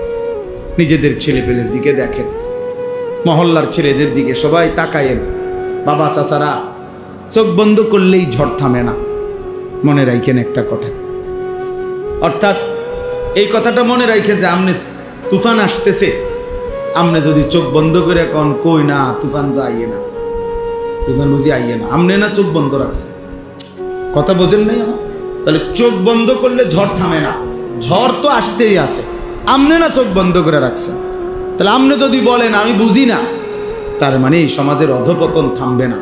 নিজেদের ছেলেপেলের দিকে দেখেন, মহল্লার ছেলেদের দিকে সবাই তাকায়েন। বাবা চাচারা চোখ বন্ধ করলেই ঝড় থামে না, মনে রাখেন একটা কথা, অর্থাৎ এই কথাটা মনে রাখেন যে আমনে তুফান আসতেছে, আমনে যদি চোখ বন্ধ করে এখন কই না তুফান তো আইয়ে না, তুফান বুঝি আইয়ে না, আমনে না চোখ বন্ধ রাখছে, কথা বোঝেন নাই আমার? তাহলে চোখ বন্ধ করলে ঝড় থামে না, ঝড় তো আসতেই আছে, আমনে না চোখ বন্ধ করে রাখছেন। তাহলে আমনে যদি বলেন আমি বুঝি না, তার মানে এই সমাজের অধপতন থামবে না,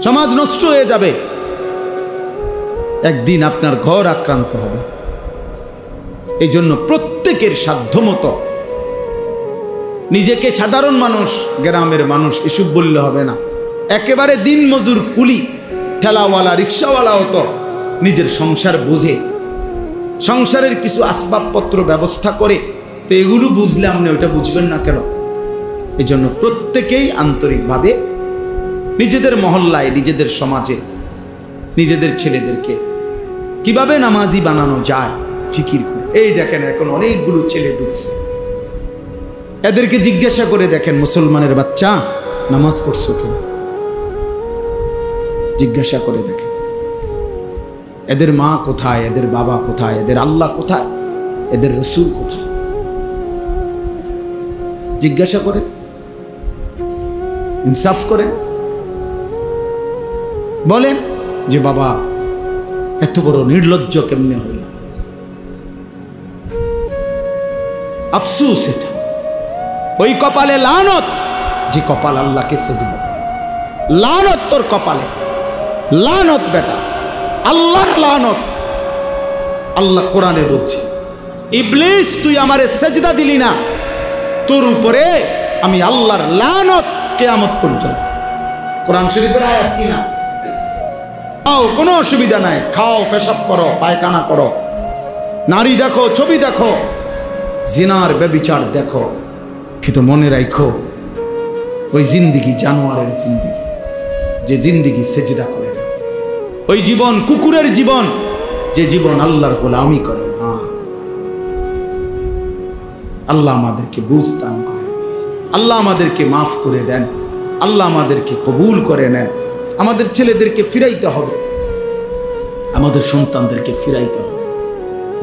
সমাজ নষ্ট হয়ে যাবে, একদিন আপনার ঘর আক্রান্ত হবে। এই জন্য প্রত্যেকের সাধ্যমতো নিজেকে সাধারণ মানুষ, গ্রামের মানুষ এসব বললে হবে না, একেবারে দিন মজুর কুলি ঠেলাওয়ালা রিক্সাওয়ালাও তো নিজের সংসার বুঝে, সংসারের কিছু আসবাবপত্র ব্যবস্থা করে, তো এগুলো বুঝলে আপনি ওইটা বুঝবেন না কেন? এই জন্য প্রত্যেকেই আন্তরিকভাবে নিজেদের মহল্লায়, নিজেদের সমাজে, নিজেদের ছেলেদেরকে কিভাবে নামাজি বানানো যায় ফিকির করে। এই দেখেন এখন অনেকগুলো ছেলে ঢুকছে, এদেরকে জিজ্ঞাসা করে দেখেন, মুসলমানের বাচ্চা নামাজ পড়ছো কেন? জিজ্ঞাসা করে দেখেন এদের মা কোথায়, এদের বাবা কোথায়, এদের আল্লাহ কোথায়, এদের রসুল কোথায়? জিজ্ঞাসা করেন, ইনসাফ করেন, বলেন যে বাবা এত বড় নির্লজ্জ কেমনে হইল? আফসোস, এটা ওই কপালে লানত যে কপাল আল্লাহকে সেজদা করে। লানত তোর কপালে, লানত বেটা, আল্লাহর লানত। আল্লাহ কোরআনে বলছে, ইবলিস তুই আমারে সেজদা দিলি না, তোর উপরে আমি আল্লাহর লানত কিয়ামত পর্যন্ত। কোরআন শরীফের আয়াত কিনা? খাও, কোনো অসুবিধা নাই, খাও, পেশাব করো, পায়খানা করো, নারী দেখো, ছবি দেখো, জিনার ব্যভিচার দেখো, কিন্তু মনে রাখো ওই জিন্দিগি জানোয়ারের জিন্দিগি, যে জিন্দিগি সেজদা করে না। ওই জীবন কুকুরের জীবন, যে জীবন আল্লাহর গোলামি করে না। আল্লাহ আমাদেরকে বুঝ দান করেন, আল্লাহ আমাদেরকে মাফ করে দেন, আল্লাহ আমাদেরকে কবুল করে নেন। আমাদের ছেলেদেরকে ফিরাইতে হবে, আমাদের সন্তানদেরকে ফিরাইতে হবে।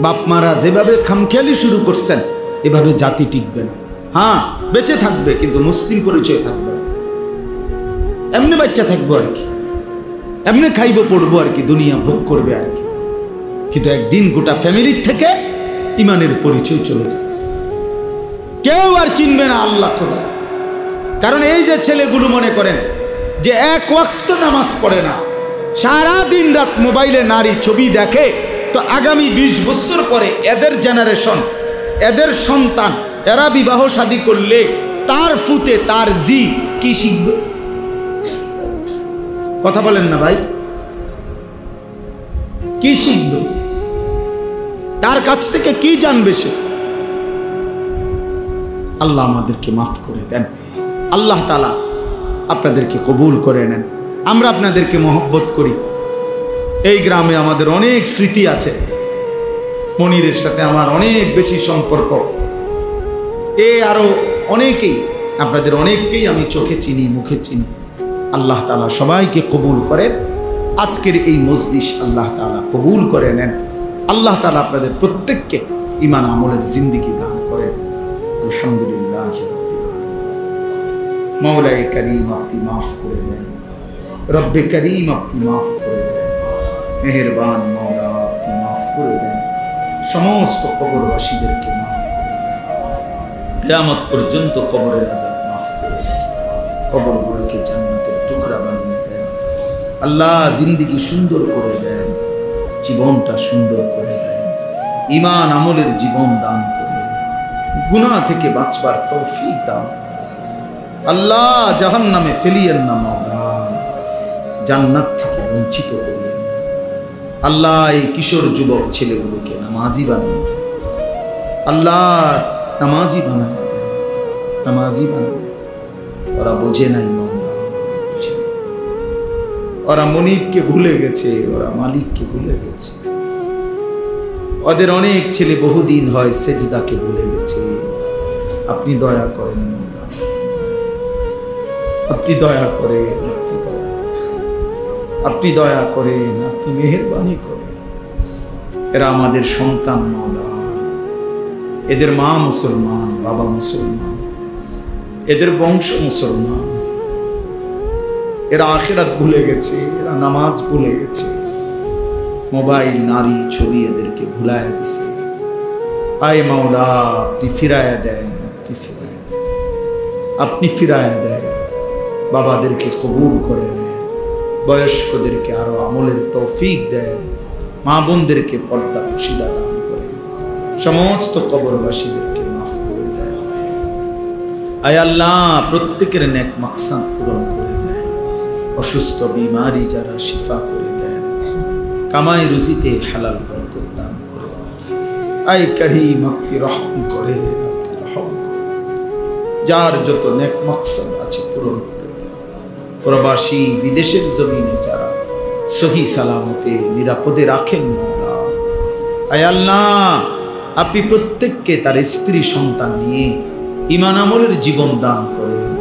বাপ মারা যেভাবে খামখেয়ালি শুরু করছেন, এভাবে জাতি টিকবে না। হ্যাঁ, বেঁচে থাকবে কিন্তু মুসলিম পরিচয় থাকবে না। এমনি বাচ্চা থাকবো আর কি, এমনি খাইবো পড়বো আর কি, দুনিয়া ভোগ করবে আর কি, কিন্তু একদিন গোটা ফ্যামিলির থেকে ইমানের পরিচয় চলে যায়, কেউ আর চিনবে না আল্লাহ খোদা। কারণ এই যে ছেলেগুলো মনে করেন যে এক ওয়াক্ত নামাজ পড়ে না, সারা দিন রাত মোবাইলে নারী ছবি দেখে, তো আগামী 20 বছর পরে এদের জেনারেশন, এদের সন্তান, এরা বিবাহ শাদী করলে তার ফুতে তার জি কি শিখবে? কথা বলেন না ভাই, কি শিখবে? তার কাছ থেকে কি জানবে সে? আল্লাহ আমাদেরকে মাফ করে দেন, আল্লাহ তাআলা আপনাদেরকে কবুল করে নেন। আমরা আপনাদেরকে মহব্বত করি। এই গ্রামে আমাদের অনেক স্মৃতি আছে, মনিরের সাথে আমার অনেক বেশি সম্পর্ক, আরো অনেকেই, আপনাদের অনেককেই আমি চোখে চিনি, মুখে চিনি। আল্লাহ তাআলা সবাইকে কবুল করেন। আজকের এই মজলিস আল্লাহ তাআলা কবুল করে নেন। আল্লাহ তাআলা আপনাদের প্রত্যেককে ঈমান আমলের জিন্দেগি দান করেন। আলহামদুলিল্লাহ। মওলায়ে করিম আপনি মাফ করে দেন, রব্বে করিম আপনি মাফ করে দেন, মেহেরবান মওলা আপনি মাফ করে দেন। সমস্ত কবরবাসীদেরকে মাফ করে দেন, কিয়ামত পর্যন্ত কবরের আযাব মাফ করে দেন, কবরগুলোকে জান্নাতের টুকরা বানিয়ে দেন। আল্লাহ জিন্দেগি সুন্দর করে দেন, জীবনটা সুন্দর করে দেন, ঈমান আমলের জীবন দান করে, গুনাহ থেকে বাঁচবার তৌফিক দান। আল্লাহ জাহান্নামে ফেলিয়েন না মাওলা, জান্নাত থেকে বঞ্চিত করিয়েন। আল্লাহ এই কিশোর যুবক ছেলেগুলোকে নামাজি বানিয়ে দেন, আল্লাহ নামাজি বানায় দেন, নামাজি বানায় দেন। ওরা বোঝে নাই মাওলা, ওরা মনিবকে ভুলে গেছে, ওরা মালিককে ভুলে গেছে। ওদের অনেক ছেলে বহুদিন হয় সেজদাকে ভুলে গেছে। আপনি দয়া করেন, আপনি দয়া করেন, আপনি দয়া করেন, আপনি মেহেরবানি করেন। এরা আমাদের সন্তান মাওলা, এদের মা মুসলমান, বাবা মুসলমান, এদের বংশ মুসলমান। এরা আখিরাত ভুলে গেছে, এরা নামাজ ভুলে গেছে, মোবাইল, নারী, ছবি এদেরকে ভুলায় দিছে। আয় মাওলা আপনি ফিরায়া দেন, আপনি ফিরায়া দেন, আপনি ফিরায়া দেন। বাবাদেরকে কবুল করে নেন, বয়স্কদেরকে আরো আমলের তৌফিক দেন, মা বোনদেরকে পর্দা পুশিদা দান করেন, সমস্ত কবরবাসীদেরকে মাফ করে দেন। আয় আল্লাহ প্রত্যেকের নেক মাকসাদ পূরণ করে দেন, অসুস্থ বিমারি যারা শিফা করে দেন, কামাই রুজিতে হালাল বরকত দান করে। আয় করিম আপনি রহম করে, আপনি রহম করে, যার যত নেক মাকসাদ আছে পূরণ করে। প্রবাসী বিদেশের জমিনে যারা সহি সালামতে নিরাপদে রাখেন মাওলা, আয় আল্লাহ আপনি প্রত্যেককে তার স্ত্রী সন্তান নিয়ে ঈমান আমলের জীবন দান করেন।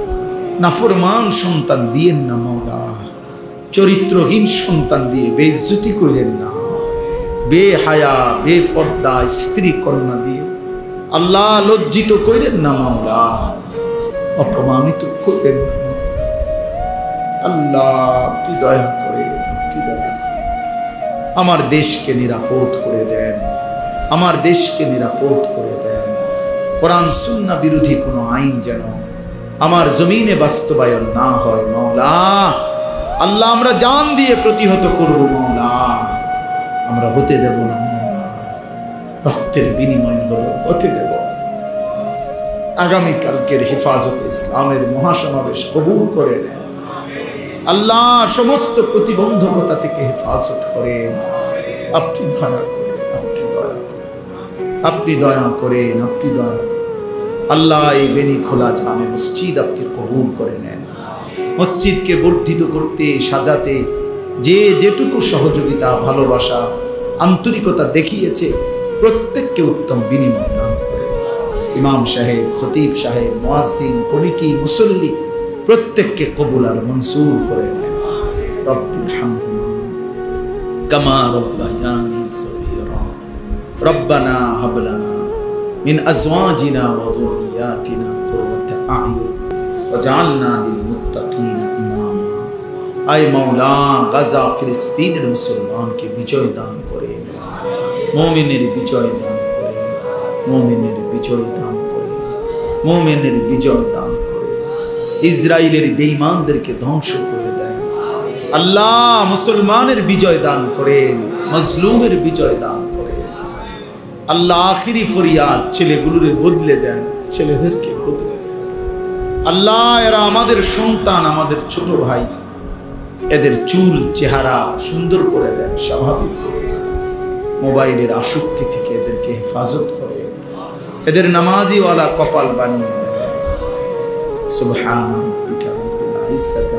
নাফরমান সন্তান দিয়েন না মাওলা, চরিত্রহীন সন্তান দিয়ে বেইজ্জতি করেন না, বেহায়া বেপর্দা স্ত্রী কন্যা দিয়ে আল্লাহ লজ্জিত করেন না মাওলা, অপমানিত করেন না আল্লাহ। আপনি দয়া করে, আপনি দয়া করে আমার দেশকে নিরাপদ করে দেন, আমার দেশকে নিরাপদ করে দেন। কোরআন সুন্নাহ বিরোধী কোনো আইন যেন আমার জমিনে বাস্তবায়ন না হয় মাওলা। আল্লাহ আমরা জান দিয়ে প্রতিহত করব মওলা, আমরা হতে দেব না মওলা, রক্তের বিনিময় হলো হতে দেব। আগামীকালকের হেফাজতে ইসলামের মহাসমাবেশ কবুল করে নেন আল্লাহ, সমস্ত প্রতিবন্ধকতা থেকে হেফাজত করেন। আপনি দয়া করেন, আপনি দয়া করেন, আপনি দয়া করেন, আপনি দয়া করেন। আল্লাহ এই বেনি খোলা জামে মসজিদ আপনি কবুল করে নেন। মসজিদকে বর্ধিত করতে সাজাতে যে যেটুকু সহযোগিতা, ভালোবাসা, আন্তরিকতা দেখিয়েছে প্রত্যেককে উত্তম বিনিময় দান করে। ইমাম সাহেব, খতিব সাহেব, মুয়াজ্জিন, কমিটি, মুসল্লি প্রত্যেককে কবুল আর মনসুর করে নেন। রব্বির হামহুমা কামা রব্বায়ানি সগীরা রব্বানা হাব লানা মিন আজওয়াজিনা ওয়া যুররিয়াতিনা কুররাতা আ'য়ুন ওয়াজআলনা লিল মুত্তাকিনা ইমামা। আয় মাওলা, গাজা ফিলিস্তিনের মুসলমানকে বিজয় দান করে, মুমিনের বিজয় দান করে, মুমিনের বিজয় দান করে, মুমিনের বিজয় দান করে। ইসরায়েলের বেঈমানদেরকে ধ্বংস করে দেন আল্লাহ, মুসলমানের বিজয় দান করেন, মজলুমের বিজয় দান করেন আল্লাহ। আখিরি ফরিয়াদ, ছেলেগুলোরে বদলে দেন, ছেলেদেরকে বদলে দেন আল্লাহ। এরা আমাদের সন্তান, আমাদের ছোট ভাই, এদের চুল চেহারা সুন্দর করে দেন, স্বাভাবিক করে দেন। মোবাইলের আসক্তি থেকে এদেরকে হেফাজত করে, এদের নামাজিওয়ালা কপাল বানিয়ে দেন। সুবহান রাব্বিকা রাব্বিল ইজ্জাতি